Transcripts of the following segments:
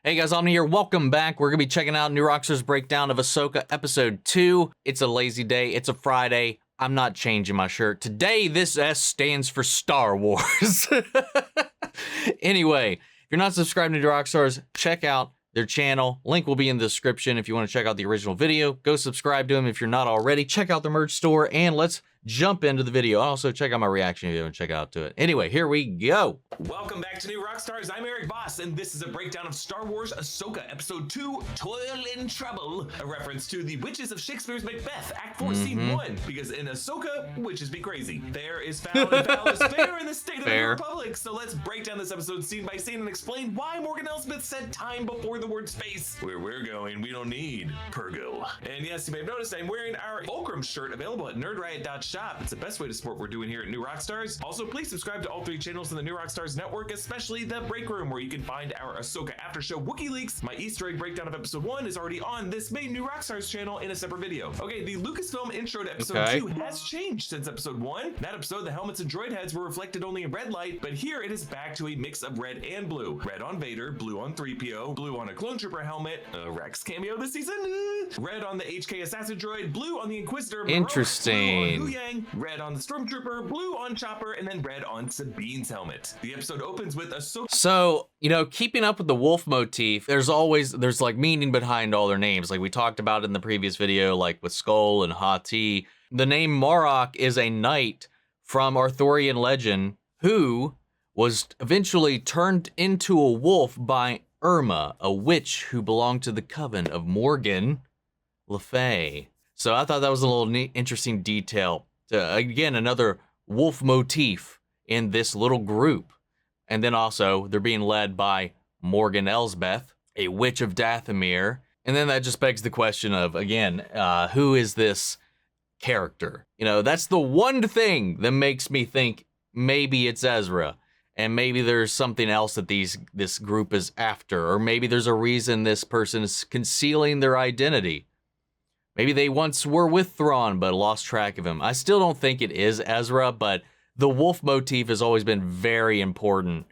Hey guys, I'm here. Welcome back. We're going to be checking out New Rockstars breakdown of Ahsoka episode 2. It's a lazy day. It's a Friday. I'm not changing my shirt. Today, this S stands for Star Wars. Anyway, if you're not subscribed to New Rockstars, check out their channel. Link will be in the description if you want to check out the original video. Go subscribe to them if you're not already. Check out the merch store, and let's jump into the video. Also, check out my reaction video and check out to it. Anyway, here we go. Welcome back to New Rockstars. I'm Eric Voss, and this is a breakdown of Star Wars Ahsoka Episode 2, Toil and Trouble, a reference to the witches of Shakespeare's Macbeth, Act 4, Scene 1, because in Ahsoka, witches be crazy. Fair is foul and foul is fair in the state of the Republic. So let's break down this episode scene by scene and explain why Morgan Elsbeth said time before the word space. Where we're going, we don't need Pergo. And yes, you may have noticed I'm wearing our Fulcrum shirt available at nerdriot.shop. It's the best way to support what we're doing here at New Rockstars. Also, please subscribe to all 3 channels in the New Rockstars network, especially the Break Room, where you can find our Ahsoka After Show Wookiee Leaks. My Easter egg breakdown of episode 1 is already on this main New Rockstars channel in a separate video. Okay, the Lucasfilm intro to episode 2 has changed since episode 1. That episode, the helmets and droid heads were reflected only in red light, but here it is back to a mix of red and blue. Red on Vader, blue on 3PO, blue on a clone trooper helmet, a Rex cameo this season, red on the HK assassin droid, blue on the Inquisitor, Interesting. blue on Huyang, red on the Stormtrooper, blue on Chopper, and then red on Sabine's helmet. The episode opens with Ahsoka. So, you know, keeping up with the wolf motif, there's like meaning behind all their names. Like we talked about in the previous video, like with Skoll and Hati. The name Marok is a knight from Arthurian legend who was eventually turned into a wolf by Irma, a witch who belonged to the coven of Morgan Le Fay. So I thought that was a little neat, interesting detail. Again, another wolf motif in this little group. And then also, they're being led by Morgan Elsbeth, a witch of Dathomir. And then that just begs the question of, again, who is this character? You know, that's the one thing that makes me think maybe it's Ezra. And maybe there's something else that this group is after. Or maybe there's a reason this person is concealing their identity. Maybe they once were with Thrawn, but lost track of him. I still don't think it is Ezra, but the wolf motif has always been very important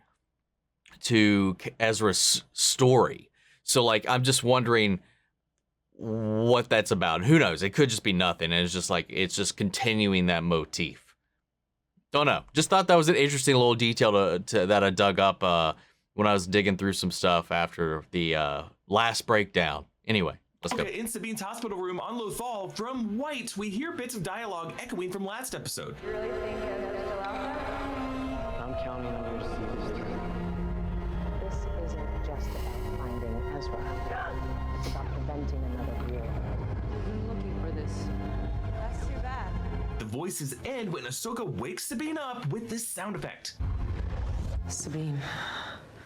to Ezra's story. So, like, I'm just wondering what that's about. Who knows? It could just be nothing, and it's just continuing that motif. Don't know. Just thought that was an interesting little detail that I dug up when I was digging through some stuff after the last breakdown. Anyway. Let's go. In Sabine's hospital room on Lothal, from White, we hear bits of dialogue echoing from last episode. You really think Ezra's still out there? I'm counting on you to see this through. This isn't just about finding Ezra. It's about preventing another war. I've been looking for this. That's too bad. The voices end when Ahsoka wakes Sabine up with this sound effect. Sabine.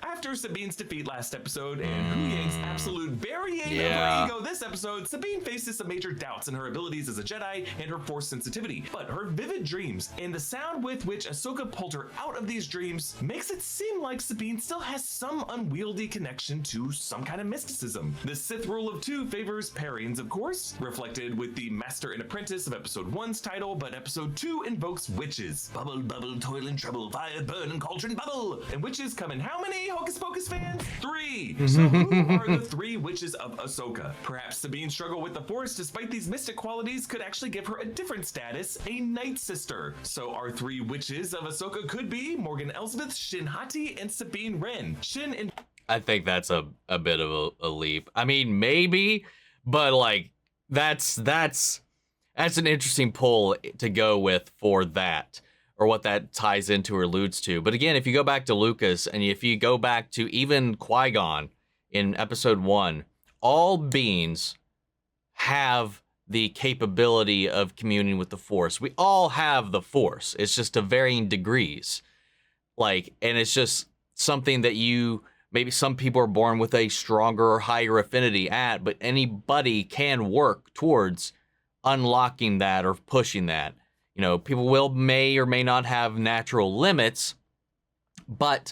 After Sabine's defeat last episode and Huyang's absolute burying of her ego this episode, Sabine faces some major doubts in her abilities as a Jedi and her Force sensitivity. But her vivid dreams and the sound with which Ahsoka pulled her out of these dreams makes it seem like Sabine still has some unwieldy connection to some kind of mysticism. The Sith rule of 2 favors pairings, of course, reflected with the Master and Apprentice of episode 1's title, but episode 2 invokes witches. Bubble, bubble, toil and trouble, fire, burn, and cauldron bubble. And witches come in how many, Hocus Pocus fans? 3. So who are the 3 witches of Ahsoka? Perhaps Sabine's struggle with the Force, despite these mystic qualities, could actually give her a different status, a Night Sister. So our 3 witches of Ahsoka could be Morgan Elsbeth, Shin Hati, and Sabine Wren. Shin and... I think that's a bit of a leap. I mean, maybe, but like that's an interesting pull to go with for that, or what that ties into or alludes to. But again, if you go back to Lucas, and if you go back to even Qui-Gon in episode 1, all beings have the capability of communing with the Force. We all have the Force. It's just to varying degrees. Like, and it's just something that maybe some people are born with a stronger or higher affinity at, but anybody can work towards unlocking that or pushing that. You know, people may or may not have natural limits, but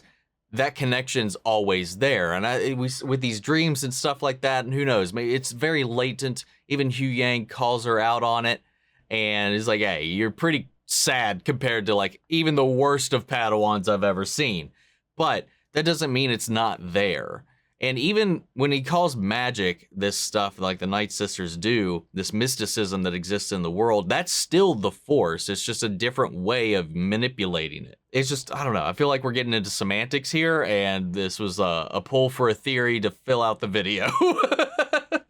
that connection's always there. And with these dreams and stuff like that, and who knows, maybe it's very latent. Even Huyang calls her out on it, and is like, hey, you're pretty sad compared to like even the worst of Padawans I've ever seen. But that doesn't mean it's not there. And even when he calls magic, this stuff like the Night Sisters do, this mysticism that exists in the world, that's still the Force. It's just a different way of manipulating it. It's just, I don't know. I feel like we're getting into semantics here, and this was a pull for a theory to fill out the video.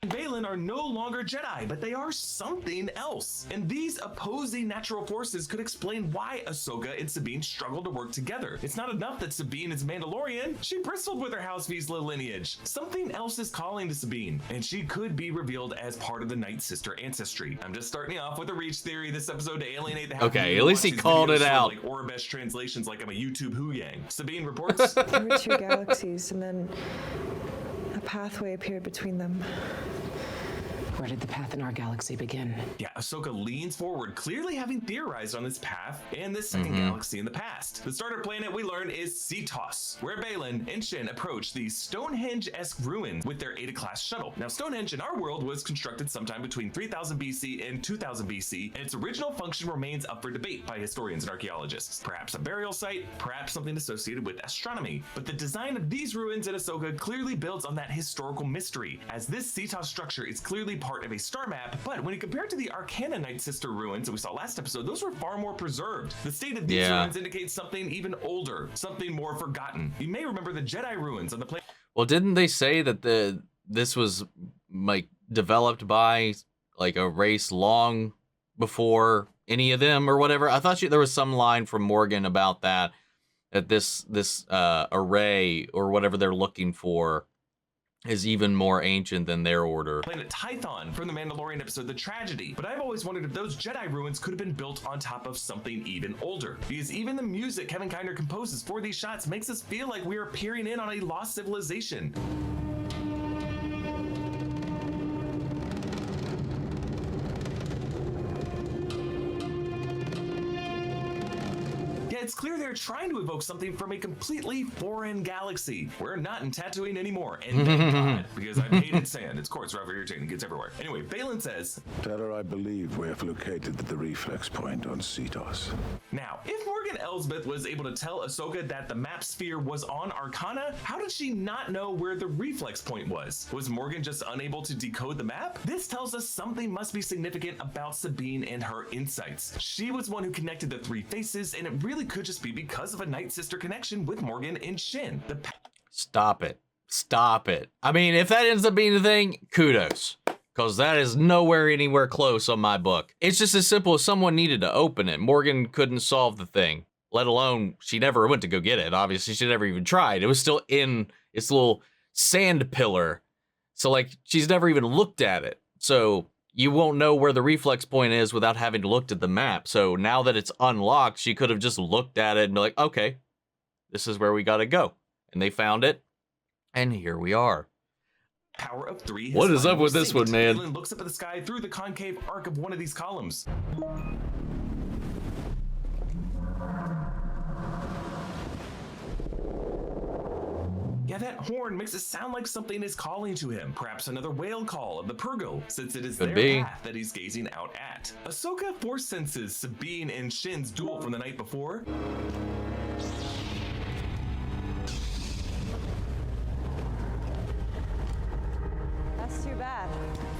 Baylan are no longer Jedi, but they are something else. And these opposing natural forces could explain why Ahsoka and Sabine struggle to work together. It's not enough that Sabine is Mandalorian. She bristled with her House Vizsla lineage. Something else is calling to Sabine, and she could be revealed as part of the Night Sister ancestry. I'm just starting off with a reach theory this episode to alienate the Okay, at least he called it out. Like Orabesh translations like I'm a YouTube Huyang. Sabine reports. There were two galaxies, and then a pathway appeared between them. Where did the path in our galaxy begin? Yeah, Ahsoka leans forward, clearly having theorized on this path and this second galaxy in the past. The starter planet we learn is Seatos, where Baylan and Shin approach the Stonehenge-esque ruin with their Eta-class shuttle. Now, Stonehenge in our world was constructed sometime between 3000 BC and 2000 BC, and its original function remains up for debate by historians and archaeologists. Perhaps a burial site, perhaps something associated with astronomy. But the design of these ruins in Ahsoka clearly builds on that historical mystery, as this Seatos structure is clearly part of a star map, but when you compare it to the Arcana Night Sister ruins that we saw last episode, those were far more preserved. The state of these ruins indicates something even older, something more forgotten. You may remember the Jedi ruins on the planet. Well, didn't they say that this was like developed by like a race long before any of them or whatever? I thought there was some line from Morgan about that this array or whatever they're looking for is even more ancient than their order. Planet Tython from the Mandalorian episode The Tragedy. But I've always wondered if those Jedi ruins could have been built on top of something even older, because even the music Kevin Kiner composes for these shots makes us feel like we are peering in on a lost civilization. It's clear they're trying to evoke something from a completely foreign galaxy. We're not in Tatooine anymore, and thank God, because I've hated sand. It's coarse, rather irritating, gets everywhere. Anyway, Baylan says, Tell her I believe we have located the reflex point on Seatos. now, if Morgan Elsbeth was able to tell Ahsoka that the map sphere was on Arcana, how did she not know where the reflex point was? Was Morgan just unable to decode the map? This tells us something must be significant about Sabine and her insights. She was one who connected the three faces, and it really could just be because of a Night Sister connection with Morgan and Shin. Stop it. Stop it. I mean, if that ends up being the thing, kudos. Because that is nowhere anywhere close on my book. It's just as simple as someone needed to open it. Morgan couldn't solve the thing, let alone she never went to go get it. Obviously, she never even tried. It was still in its little sand pillar. So, like, she's never even looked at it. So you won't know where the reflex point is without having looked at the map. So now that it's unlocked, she could have just looked at it and be like, okay, this is where we got to go. And they found it. And here we are. Power of 3. What is up with this one, man? Baylan looks up at the sky through the concave arc of one of these columns. Yeah, that horn makes it sound like something is calling to him. Perhaps another whale call of the Purgo, since it is their path that he's gazing out at. Ahsoka force senses Sabine and Shin's duel from the night before. That's too bad.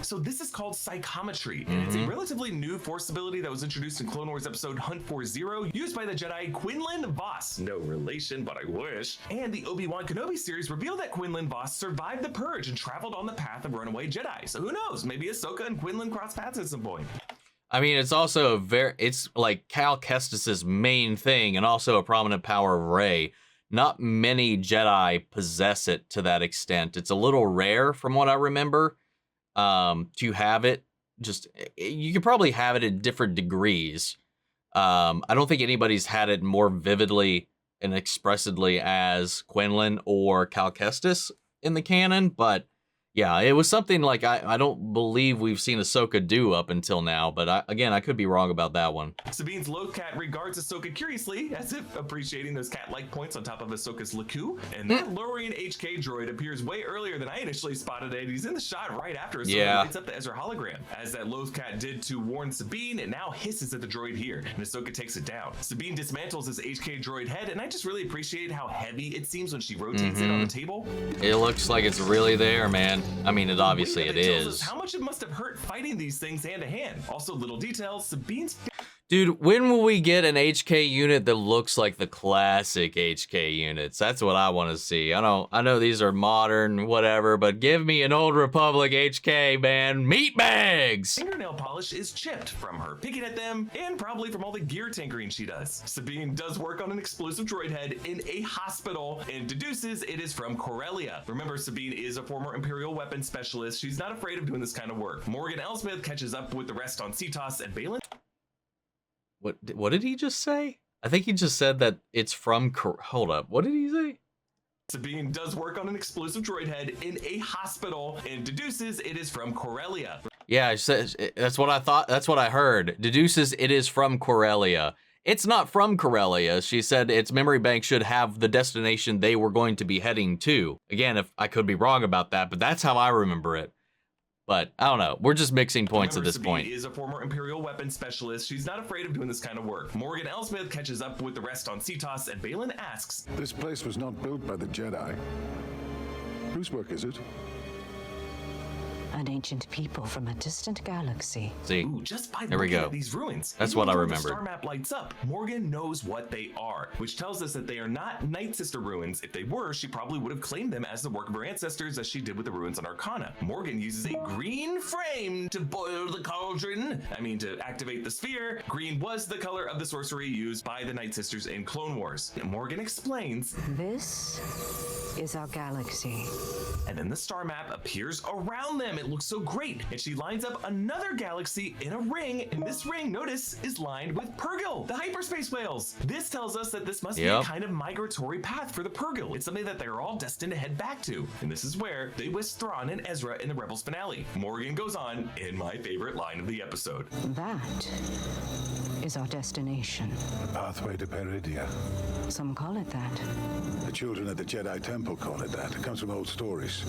So this is called Psychometry, and it's a relatively new force ability that was introduced in Clone Wars episode Hunt for Zero, used by the Jedi Quinlan Vos, no relation, but I wish. And the Obi-Wan Kenobi series revealed that Quinlan Vos survived the Purge and traveled on the path of runaway Jedi. So who knows, maybe Ahsoka and Quinlan cross paths at some point. I mean, it's also it's like Cal Kestis's main thing and also a prominent power of Rey. Not many Jedi possess it to that extent. It's a little rare from what I remember. To have it, just you could probably have it in different degrees. I don't think anybody's had it more vividly and expressively as Quinlan or Cal Kestis in the canon, but Yeah, it was something like I don't believe we've seen Ahsoka do up until now, but I could be wrong about that one. Sabine's Loth Cat regards Ahsoka curiously, as if appreciating those cat-like points on top of Ahsoka's Laku. And that lowering HK droid appears way earlier than I initially spotted it. He's in the shot right after Ahsoka lights up the Ezra hologram. As that Loth Cat did to warn Sabine, it now hisses at the droid here, and Ahsoka takes it down. Sabine dismantles his HK droid head, and I just really appreciate how heavy it seems when she rotates it on the table. It looks like it's really there, man. I mean, obviously it is. How much it must have hurt fighting these things hand to hand. Also, little details, Sabine's... Dude, when will we get an HK unit that looks like the classic HK units? That's what I want to see. I know these are modern, whatever, but give me an old Republic HK, man. Meat bags! Fingernail polish is chipped from her picking at them, and probably from all the gear tinkering she does. Sabine does work on an explosive droid head in a hospital, and deduces it is from Corellia. Remember, Sabine is a former Imperial weapons specialist. She's not afraid of doing this kind of work. Morgan Elsbeth catches up with the rest on Seatos and Baylan. What did he just say? I think he just said that it's from hold up. What did he say? Sabine does work on an explosive droid head in a hospital and deduces it is from Corellia. Yeah, that's what I thought. That's what I heard. Deduces it is from Corellia. It's not from Corellia. She said its memory bank should have the destination they were going to be heading to. Again, if I could be wrong about that, but that's how I remember it. But I don't know. We're just mixing points at this point. Sabine is a former Imperial weapons specialist. She's not afraid of doing this kind of work. Morgan Elsbeth catches up with the rest on Seatos, and Baylan asks, This place was not built by the Jedi. Whose work is it? An ancient people from a distant galaxy. See, ooh, just by there we looking go. at these ruins. That's even what I before remembered. The star map lights up. Morgan knows what they are, which tells us that they are not Night Sister ruins. If they were, she probably would have claimed them as the work of her ancestors, as she did with the ruins on Arcana. Morgan uses a green frame to boil the cauldron. To activate the sphere. Green was the color of the sorcery used by the Night Sisters in Clone Wars. And Morgan explains, This is our galaxy. and then the star map appears around them. It looks so great. And she lines up another galaxy in a ring, and this ring, notice, is lined with Purrgil, the hyperspace whales. This tells us that this must be a kind of migratory path for the Purrgil. It's something that they're all destined to head back to. And this is where they whisk Thrawn and Ezra in the Rebels finale. Morgan goes on in my favorite line of the episode. That is our destination. The pathway to Peridia. Some call it that. The children at the Jedi Temple call it that. It comes from old stories.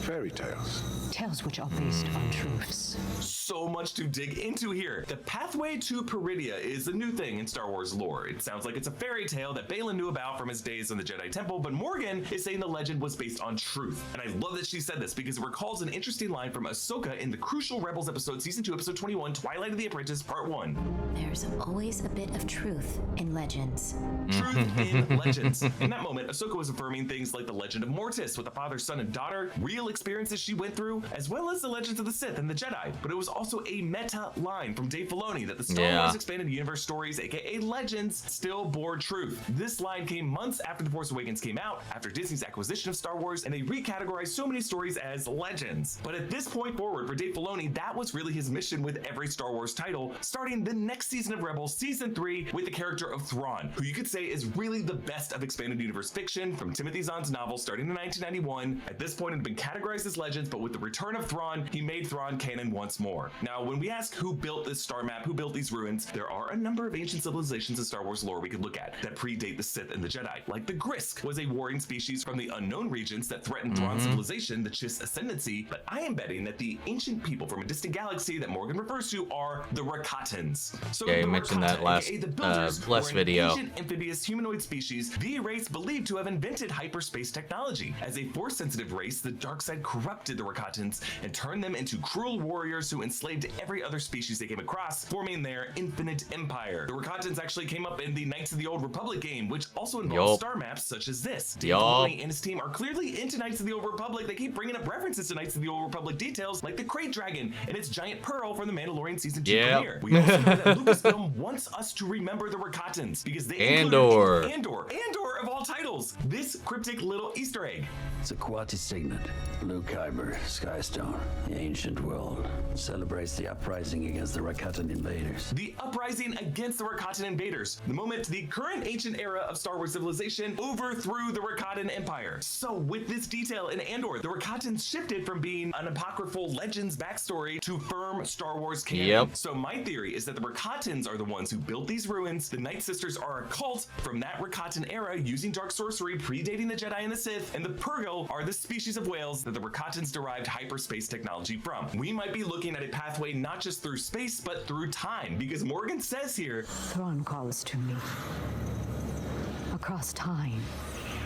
Fairy tales. Tales which are based on truths. So much to dig into here. The pathway to Peridia is a new thing in Star Wars lore. It sounds like it's a fairy tale that Baylan knew about from his days in the Jedi Temple, but Morgan is saying the legend was based on truth. And I love that she said this because it recalls an interesting line from Ahsoka in the crucial Rebels episode, Season 2, Episode 21, Twilight of the Apprentice, Part 1. There's always a bit of truth in legends. Truth in legends. In that moment, Ahsoka was affirming things like the legend of Mortis with the father, son, and daughter, real experiences she went through, as well as the legends of the Sith and the Jedi. But it was also a meta line from Dave Filoni that the Star Wars Expanded Universe stories, aka Legends, still bore truth. This line came months after The Force Awakens came out, after Disney's acquisition of Star Wars, and they recategorized so many stories as legends. But at this point forward, for Dave Filoni, that was really his mission with every Star Wars title, starting the next season of Rebels, Season 3, with the character of Thrawn, who you could say is really the best of Expanded Universe fiction from Timothy Zahn's novel starting in 1991. At this point, it had been categorized as legends, but with the return of Thrawn, he made Thrawn canon once more. Now, when we ask who built this star map, who built these ruins, there are a number of ancient civilizations in Star Wars lore we could look at that predate the Sith and the Jedi. Like the Grisk was a warring species from the unknown regions that threatened Thrawn's civilization, the Chiss Ascendancy, but I am betting that the ancient people from a distant galaxy that Morgan refers to are the Rakatans. So yeah, you the mentioned Rakata, that last, aka the Builders, last were video. An ancient amphibious humanoid species, the race believed to have invented hyperspace technology. As a force-sensitive race, the dark side corrupted the Rakatans and turned them into cruel warriors who enslaved every other species they came across, forming their infinite empire. The Rakatans actually came up in the Knights of the Old Republic game, which also involves star maps such as this. Dave Filoni and his team are clearly into Knights of the Old Republic. They keep bringing up references to Knights of the Old Republic details, like the Krayt Dragon and its giant pearl from the Mandalorian Season 2 premiere. We also know that Lucasfilm wants us to remember the Rakatans because they included Andor of all titles, this cryptic little Easter egg. It's a Quati signet. Blue Kyber, Skystone, the ancient world. Celebrates the uprising against the Rakatan invaders. The uprising against the Rakatan invaders. The moment the current ancient era of Star Wars civilization overthrew the Rakatan Empire. So with this detail in Andor, the Rakatans shifted from being an apocryphal Legends backstory to firm Star Wars canon. Yep. So my theory is that the Rakatans are the ones who built these ruins. The Night Sisters are a cult from that Rakatan era using dark sorcery predating the Jedi and the Sith, and the Purrgil are the species of whales that the Rakatans derived hyperspace technology from. We might be looking at a pathway not just through space, but through time, because Morgan says here, Thrawn calls to me. Across time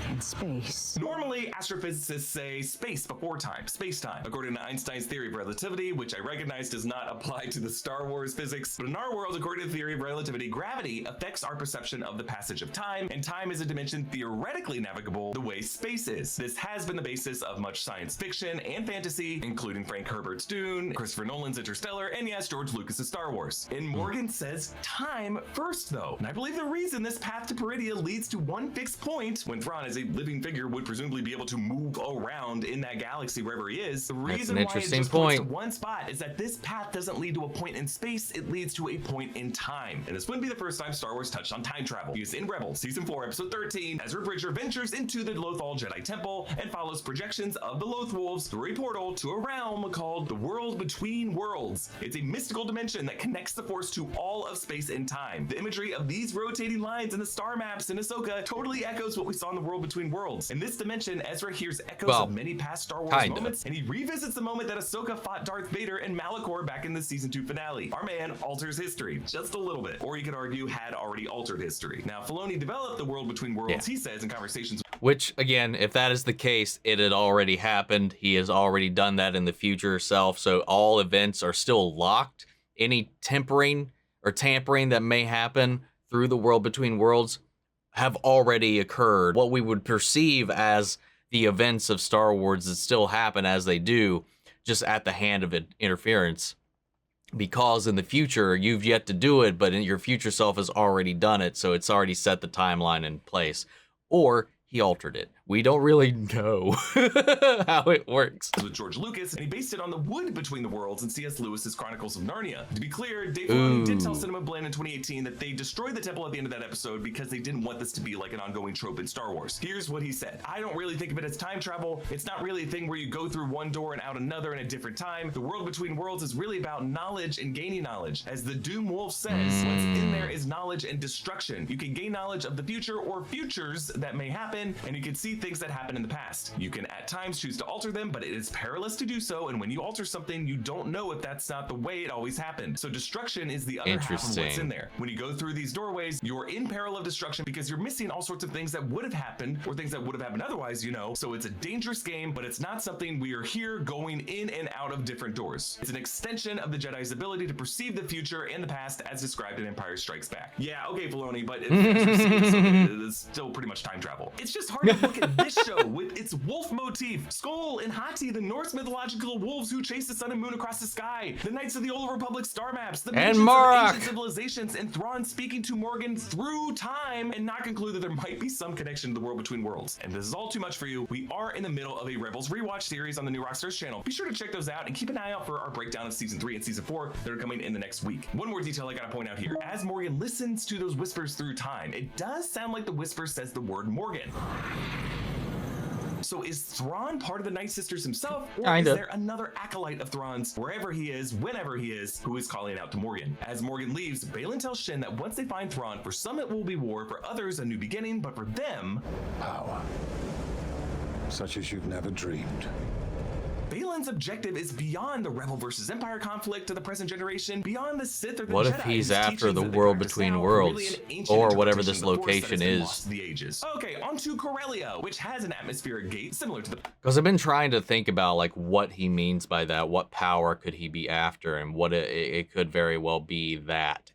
and space. normally astrophysicists say space before time, space-time, according to Einstein's theory of relativity, which I recognize does not apply to the Star Wars physics, but in our world, according to the theory of relativity, gravity affects our perception of the passage of time, and time is a dimension theoretically navigable the way space is. This has been the basis of much science fiction and fantasy, including Frank Herbert's Dune, Christopher Nolan's Interstellar, and yes, George Lucas's Star Wars. And Morgan says time first, though. And I believe the reason this path to Peridia leads to one fixed point, when Thrawn as a living figure would presumably be able to move around in that galaxy wherever he is, the reason why it just points to one spot is that this path doesn't lead to a point in space, it leads to a point in time. And this wouldn't be the first time Star Wars touched on time travel, because in Rebels Season 4, Episode 13, Ezra Bridger ventures into the Lothal Jedi Temple and follows projections of the Loth Wolves through a portal to a realm called the World Between Worlds. It's a mystical dimension that connects the Force to all of space and time. The imagery of these rotating lines in the star maps in Ahsoka totally echoes what we saw in the World Between Worlds. In this dimension, Ezra hears echoes of many past Star Wars moments, and he revisits the moment that Ahsoka fought Darth Vader and Malachor back in the Season 2 finale. Our man alters history, just a little bit, or you could argue had already altered history. Now, Filoni developed the World Between Worlds, he says in conversations. Which, again, if that is the case, it had already happened. He has already done that in the future self, so all events are still locked. Any tempering or tampering that may happen through the World Between Worlds have already occurred. What we would perceive as the events of Star Wars that still happen as they do, just at the hand of interference. Because in the future, you've yet to do it, but your future self has already done it, so it's already set the timeline in place. Or he altered it. We don't really know how it works. With George Lucas, and he based it on the wood between the worlds in C.S. Lewis's Chronicles of Narnia. To be clear, Dave Filoni did tell Cinema Blend in 2018 that they destroyed the temple at the end of that episode because they didn't want this to be like an ongoing trope in Star Wars. Here's what he said. I don't really think of it as time travel. It's not really a thing where you go through one door and out another in a different time. The World Between Worlds is really about knowledge and gaining knowledge. As the Doom Wolf says, what's in there is knowledge and destruction. You can gain knowledge of the future or futures that may happen, and you can see things that happen in the past. You can at times choose to alter them, but it is perilous to do so, and when you alter something, you don't know if that's not the way it always happened. So destruction is the other half of what's in there. When you go through these doorways, you're in peril of destruction because you're missing all sorts of things that would have happened or things that would have happened otherwise, you know. So it's a dangerous game, but it's not something we are here going in and out of different doors. It's an extension of the Jedi's ability to perceive the future and the past as described in Empire Strikes Back. Yeah, okay, Filoni, but it's still pretty much time travel. It's just hard to look at this show with its wolf motif. Skoll and Hati, the Norse mythological wolves who chase the sun and moon across the sky. The Knights of the Old Republic star maps. The mentions of ancient civilizations, and Thrawn speaking to Morgan through time, and not conclude that there might be some connection to the World Between Worlds. And this is all too much for you. We are in the middle of a Rebels rewatch series on the new Rockstars channel. Be sure to check those out and keep an eye out for our breakdown of Season 3 and Season 4 that are coming in the next week. One more detail I gotta point out here. As Morgan listens to those whispers through time, it does sound like the whisper says the word Morgan. So is Thrawn part of the Night Sisters himself, or is there another acolyte of Thrawn's, wherever he is, whenever he is, who is calling out to Morgan? As Morgan leaves, Baylan tells Shin that once they find Thrawn, for some it will be war, for others a new beginning, but for them, power. Such as you've never dreamed. Baylan's objective is beyond the Rebel versus Empire conflict to the present generation, beyond the Sith or the What Jedi. if he's after the World Between Worlds, or whatever this location is? The ages. Okay, on to Corellia, which has an atmospheric gate similar to the... Because I've been trying to think about like what he means by that. What power could he be after, and what it could very well be that.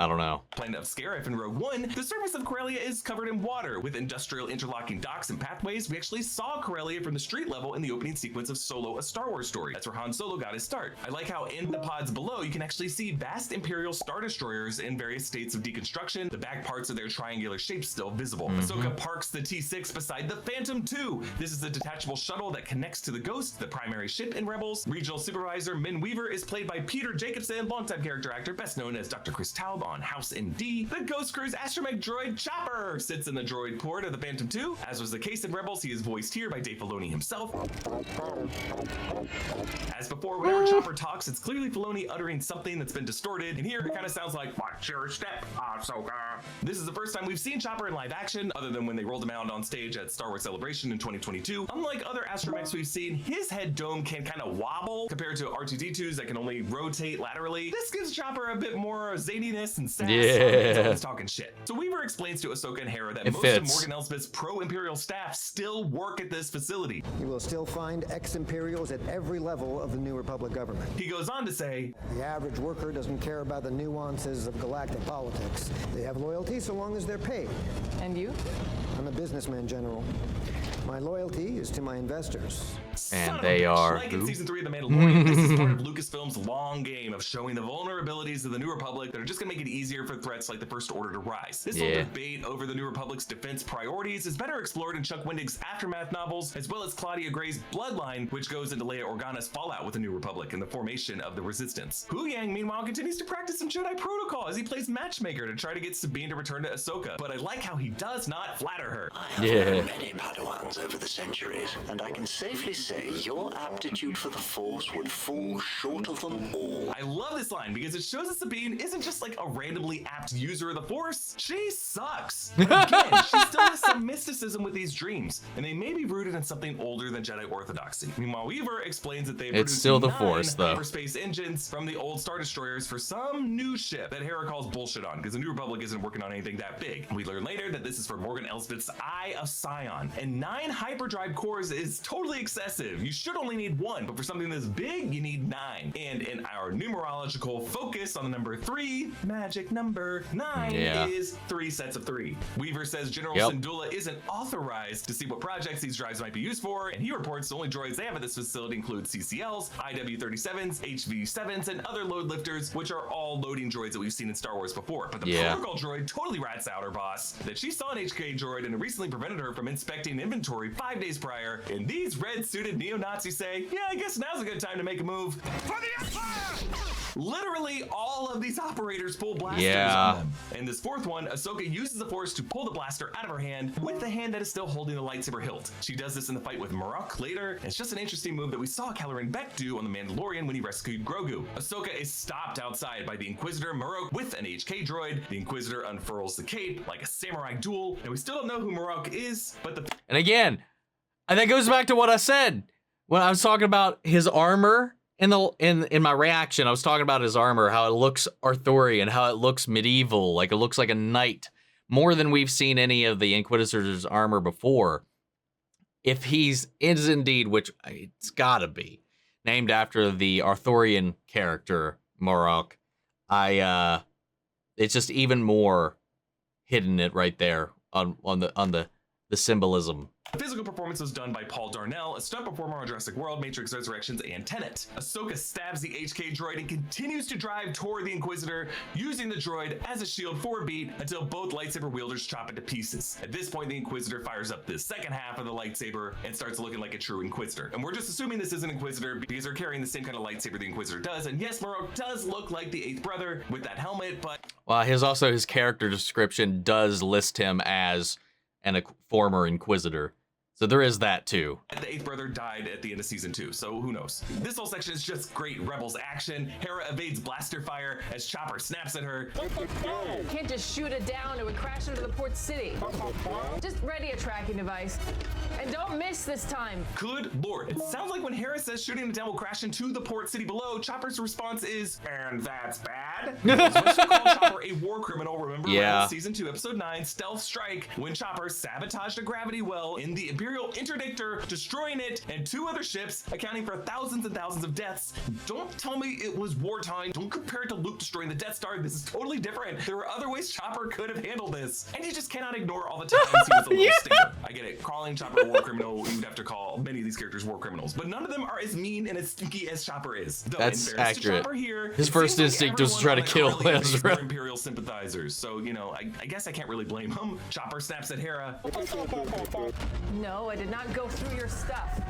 I don't know. Planet of Scarif in Rogue One, the surface of Corellia is covered in water with industrial interlocking docks and pathways. We actually saw Corellia from the street level in the opening sequence of Solo, a Star Wars story. That's where Han Solo got his start. I like how in the pods below, you can actually see vast Imperial Star Destroyers in various states of deconstruction, the back parts of their triangular shapes still visible. Ahsoka parks the T6 beside the Phantom II. This is a detachable shuttle that connects to the Ghost, the primary ship in Rebels. Regional Supervisor Min Weaver is played by Peter Jacobson, longtime character actor, best known as Dr. Chris Taub on House MD. The Ghost Crew's astromech droid Chopper sits in the droid port of the Phantom II. As was the case in Rebels, he is voiced here by Dave Filoni himself. As before, whenever Chopper talks, it's clearly Filoni uttering something that's been distorted, and here it kind of sounds like, "Watch your step, Ahsoka." This is the first time we've seen Chopper in live action, other than when they rolled him out on stage at Star Wars Celebration in 2022. Unlike other astromechs we've seen, his head dome can kind of wobble compared to R2-D2's that can only rotate laterally. This gives Chopper a bit more zaniness and sass. He's talking shit. So Weaver explains to Ahsoka and Hera that most of Morgan Elsbeth's pro-Imperial staff still work at this facility. You will still find ex-Imperials at every level of the New Republic government. He goes on to say, the average worker doesn't care about the nuances of galactic politics. They have loyalty so long as they're paid. And you? I'm a businessman, General. My loyalty is to my investors. And they are like in season 3 of The Mandalorian, this is part of Lucasfilm's long game of showing the vulnerabilities of the New Republic that are just gonna make it easier for threats like the First Order to rise. This whole debate over the New Republic's defense priorities is better explored in Chuck Wendig's Aftermath novels, as well as Claudia Gray's Bloodline, which goes into Leia Organa's fallout with the New Republic and the formation of the Resistance. Huyang, meanwhile, continues to practice some Jedi protocol as he plays matchmaker to try to get Sabine to return to Ahsoka, but I like how he does not flatter her. I have known many Padawans over the centuries, and I can safely say your aptitude for the Force would fall short of them all. I love this line because it shows that Sabine isn't just like a randomly apt user of the Force. She sucks. But again, she still has some mysticism with these dreams, and they may be rooted in something older than Jedi orthodoxy. Meanwhile, Weaver explains that they've produced still the 9 Force, though. hyperspace engines from the old Star Destroyers for some new ship that Hera calls bullshit on because the New Republic isn't working on anything that big. We learn later that this is for Morgan Elsbeth's Eye of Sion, and 9 hyperdrive cores is totally excessive. You should only need 1, but for something this big, you need 9. And in our numerological focus on the number 3, magic number 9 is 3 sets of 3. Weaver says General Syndulla isn't authorized to see what projects these drives might be used for, and he reports the only droids they have at this facility include CCLs, IW-37s, HV-7s, and other load lifters, which are all loading droids that we've seen in Star Wars before. But the protocol droid totally rats out her boss that she saw an HK droid and it recently prevented her from inspecting inventory 5 days prior, and these red-suited neo-Nazis say, yeah, I guess now's a good time to make a move. For the Empire! Literally all of these operators pull blasters on them. And this 4th one, Ahsoka uses the Force to pull the blaster out of her hand with the hand that is still holding the lightsaber hilt. She does this in the fight with Marok later, and it's just an interesting move that we saw Kelleran Beck do on The Mandalorian when he rescued Grogu. Ahsoka is stopped outside by the Inquisitor Marok with an HK droid. The Inquisitor unfurls the cape like a samurai duel, and we still don't know who Marok is, but the... And again, and that goes back to what I said when I was talking about his armor. In my reaction, I was talking about his armor, how it looks Arthurian, how it looks medieval, like it looks like a knight, more than we've seen any of the Inquisitor's armor before. If is indeed, which it's gotta be, named after the Arthurian character Marok, it's just even more hidden it right there on the symbolism. The physical performance was done by Paul Darnell, a stunt performer on Jurassic World, Matrix Resurrections, and Tennant. Ahsoka stabs the HK droid and continues to drive toward the Inquisitor, using the droid as a shield for a beat until both lightsaber wielders chop it to pieces. At this point, the Inquisitor fires up the second half of the lightsaber and starts looking like a true Inquisitor. And we're just assuming this is an Inquisitor because they're carrying the same kind of lightsaber the Inquisitor does. And yes, Marok does look like the 8th brother with that helmet, but... Well, his character description does list him as a former Inquisitor. So there is that too. The 8th brother died at the end of season 2, so who knows? This whole section is just great Rebels action. Hera evades blaster fire as Chopper snaps at her. You can't just shoot it down, it would crash into the port city. Just ready a tracking device. And don't miss this time. Good lord, it sounds like when when Hera says shooting it down will crash into the port city below, Chopper's response is, and that's bad? Because she called Chopper a war criminal, remember Rebels Season 2, Episode 9, Stealth Strike, when Chopper sabotaged a gravity well in the Imperial Interdictor, destroying it, and 2 other ships, accounting for thousands and thousands of deaths. Don't tell me it was wartime. Don't compare it to Luke destroying the Death Star. This is totally different. There were other ways Chopper could have handled this. And you just cannot ignore all the times he was a little stinger. I get it. Calling Chopper a war criminal, you would have to call many of these characters war criminals. But none of them are as mean and as stinky as Chopper is. Though, that's accurate. Here, his first instinct was to try to kill Ezra. Imperial sympathizers. So, you know, I guess I can't really blame him. Chopper snaps at Hera. No, I did not go through your stuff.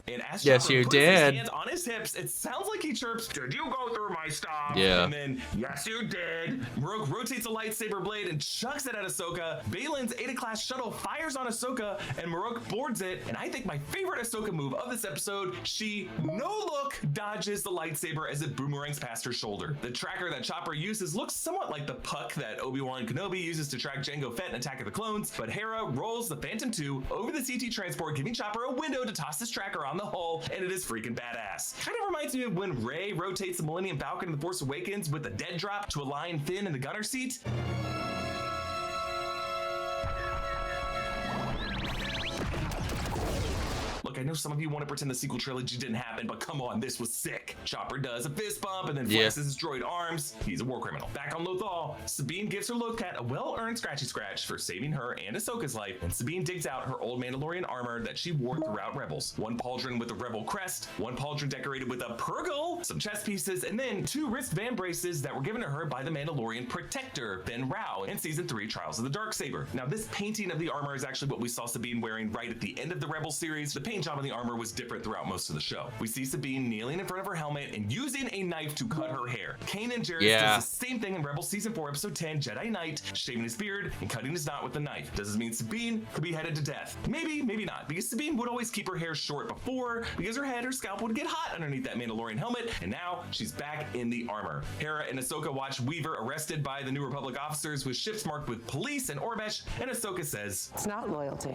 And as yes, Chopper you puts did. his hands on his hips, it sounds like he chirps, did you go through my stuff? Yeah. And then, yes, you did. Marok rotates a lightsaber blade and chucks it at Ahsoka. Baylan's Eta-class shuttle fires on Ahsoka, and Marok boards it. And I think my favorite Ahsoka move of this episode, she no-look dodges the lightsaber as it boomerangs past her shoulder. The tracker that Chopper uses looks somewhat like the puck that Obi-Wan Kenobi uses to track Jango Fett in Attack of the Clones, but Hera rolls the Phantom 2 over the CT transport, giving Chopper a window to toss this tracker on the hull, and it is freaking badass. Kind of reminds me of when Rey rotates the Millennium Falcon in The Force Awakens with the dead drop to align Finn in the gunner seat. Look, I know some of you want to pretend the sequel trilogy didn't happen, but come on, this was sick. Chopper does a fist bump and then flexes his droid arms. He's a war criminal. Back on Lothal, Sabine gives her Lothcat a well-earned scratchy scratch for saving her and Ahsoka's life, and Sabine digs out her old Mandalorian armor that she wore throughout Rebels. One pauldron with a Rebel crest, one pauldron decorated with a Purgle, some chest pieces, and then 2 wrist band braces that were given to her by the Mandalorian protector, Ben Rao, in Season 3, Trials of the Darksaber. Now, this painting of the armor is actually what we saw Sabine wearing right at the end of the Rebels series. The paint job on the armor was different throughout most of the show. We see Sabine kneeling in front of her helmet and using a knife to cut her hair. Kanan Jarrus does the same thing in Rebels Season 4, Episode 10, Jedi Knight, shaving his beard and cutting his knot with the knife. Does this mean Sabine could be headed to death? Maybe, maybe not, because Sabine would always keep her hair short before, because her head or scalp would get hot underneath that Mandalorian helmet, and now she's back in the armor. Hera and Ahsoka watch Weaver arrested by the New Republic officers with ships marked with police and Orbesh, and Ahsoka says, it's not loyalty.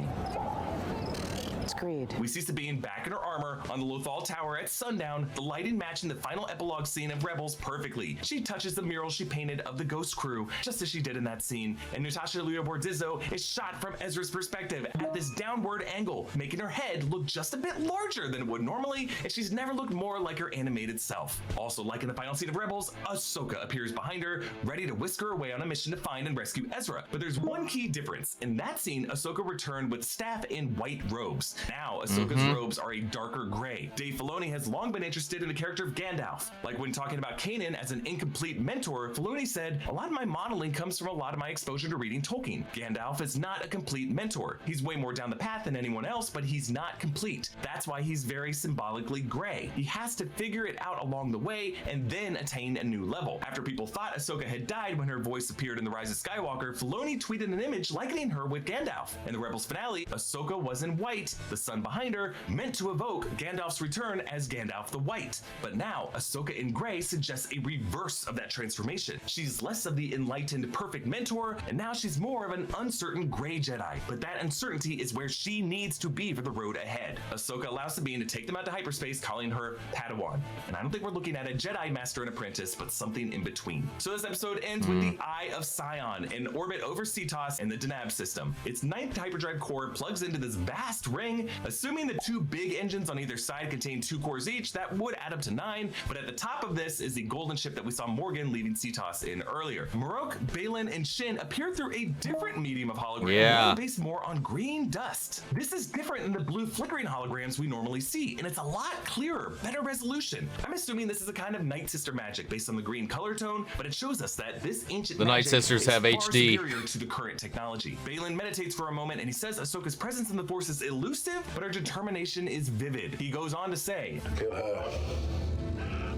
It's greed. We see Sabine back in her armor on the Lothal Tower at sundown, the lighting matching the final epilogue scene of Rebels perfectly. She touches the mural she painted of the Ghost Crew, just as she did in that scene, and Natasha Bordizzo is shot from Ezra's perspective at this downward angle, making her head look just a bit larger than it would normally, and she's never looked more like her animated self. Also, like in the final scene of Rebels, Ahsoka appears behind her, ready to whisk her away on a mission to find and rescue Ezra. But there's one key difference. In that scene, Ahsoka returned with staff in white robes. Now, Ahsoka's robes are a darker gray. Dave Filoni has long been interested in the character of Gandalf. Like when talking about Kanan as an incomplete mentor, Filoni said, a lot of my modeling comes from a lot of my exposure to reading Tolkien. Gandalf is not a complete mentor. He's way more down the path than anyone else, but he's not complete. That's why he's very symbolically gray. He has to figure it out along the way and then attain a new level. After people thought Ahsoka had died when her voice appeared in The Rise of Skywalker, Filoni tweeted an image likening her with Gandalf. In the Rebels finale, Ahsoka was in white, the sun behind her, meant to evoke Gandalf's return as Gandalf the White. But now, Ahsoka in gray suggests a reverse of that transformation. She's less of the enlightened, perfect mentor, and now she's more of an uncertain gray Jedi. But that uncertainty is where she needs to be for the road ahead. Ahsoka allows Sabine to take them out to hyperspace, calling her Padawan. And I don't think we're looking at a Jedi Master and Apprentice, but something in between. So this episode ends with the Eye of Sion, in orbit over Seatos in the Denab system. Its 9th hyperdrive core plugs into this vast ring. Assuming the 2 big engines on either side contain 2 cores each, that would add up to 9, but at the top of this is the golden ship that we saw Morgan leaving Seatos in earlier. Marok, Baylan, and Shin appear through a different medium of hologram, based more on green dust. This is different than the blue flickering holograms we normally see, and it's a lot clearer, better resolution. I'm assuming this is a kind of Night Sister magic based on the green color tone, but it shows us that this ancient the Night Sisters have HD superior to the current technology. Baylan meditates for a moment and he says Ahsoka's presence in the Force is elusive, but her determination is vivid. He goes on to say, kill her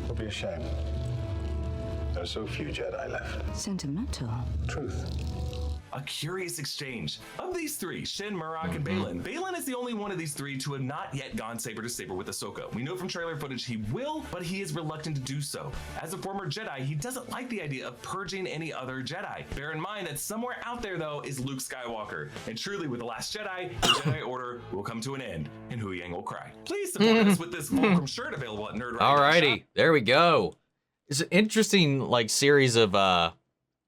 will be a shame. There are so few Jedi left. Sentimental. Truth. a curious exchange. Of these three, Shin, Murrock, and Baylan, Baylan is the only one of these three to have not yet gone saber to saber with Ahsoka. We know from trailer footage he will, but he is reluctant to do so. As a former Jedi, he doesn't like the idea of purging any other Jedi. Bear in mind that somewhere out there, though, is Luke Skywalker. And truly, with The Last Jedi, the Jedi Order will come to an end, and Huyang will cry. Please support us with this Fulcrum shirt available at Nerd. Alrighty, there we go. It's an interesting like series of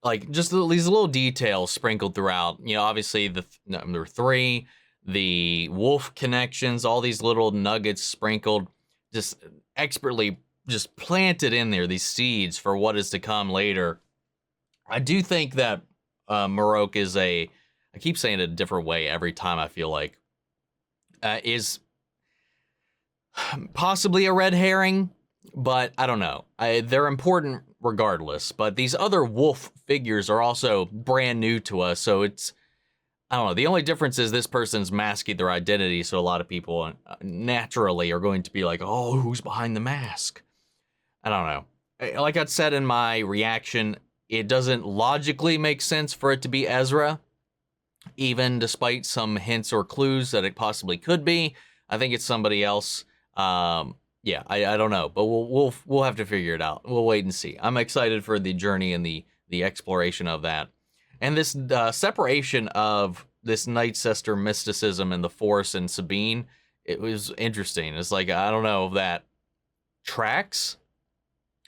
like just these little details sprinkled throughout. You know, obviously the number 3, the wolf connections, all these little nuggets sprinkled, just expertly just planted in there, these seeds for what is to come later. I do think that Marok is I keep saying it a different way every time I feel like, is possibly a red herring, but I don't know. They're important regardless, but these other wolf figures are also brand new to us, so it's, I don't know. The only difference is this person's masking their identity, so a lot of people naturally are going to be like, oh, who's behind the mask? I don't know. Like I said in my reaction, it doesn't logically make sense for it to be Ezra, even despite some hints or clues that it possibly could be. I think it's somebody else. Yeah, I don't know, but we'll have to figure it out. We'll wait and see. I'm excited for the journey and the exploration of that. And this separation of this Night Sister mysticism and the Force and Sabine, it was interesting. It's like, I don't know if that tracks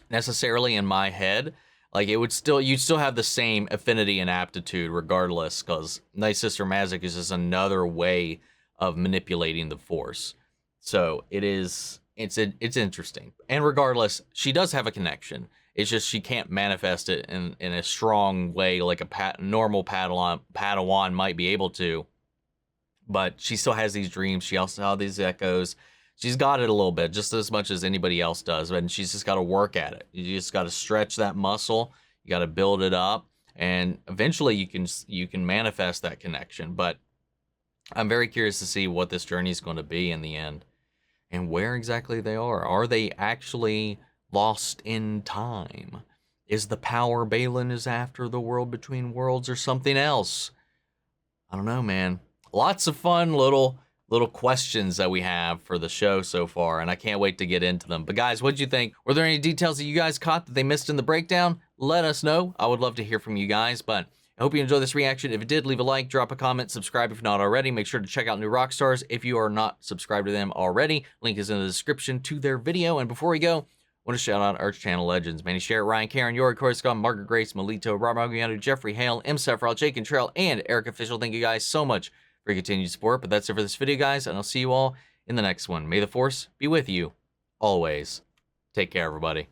necessarily in my head. Like it would still, you'd still have the same affinity and aptitude regardless, because Night Sister magic is just another way of manipulating the Force. So it's interesting. And regardless, she does have a connection. It's just she can't manifest it in a strong way like a normal Padawan might be able to. But she still has these dreams. She also has these echoes. She's got it a little bit, just as much as anybody else does. And she's just got to work at it. You just got to stretch that muscle. You got to build it up. And eventually you can manifest that connection. But I'm very curious to see what this journey is going to be in the end. And where exactly they are. Are they actually lost in time? Is the power Baylan is after the world between worlds or something else? I don't know, man. Lots of fun little questions that we have for the show so far, and I can't wait to get into them. But guys, what'd you think? Were there any details that you guys caught that they missed in the breakdown? Let us know. I would love to hear from you guys, but I hope you enjoyed this reaction. If you did, leave a like, drop a comment, subscribe if not already. Make sure to check out New Rockstars if you are not subscribed to them already. Link is in the description to their video. And before we go, I want to shout out our channel legends. Manny Sherritt, Ryan, Karen, Yori, Corey Scott, Margaret Grace, Melito, Rob Aguiano, Jeffrey Hale, M. Sephiroth, Jake and Trail, and Eric Official. Thank you guys so much for your continued support. But that's it for this video, guys, and I'll see you all in the next one. May the Force be with you always. Take care, everybody.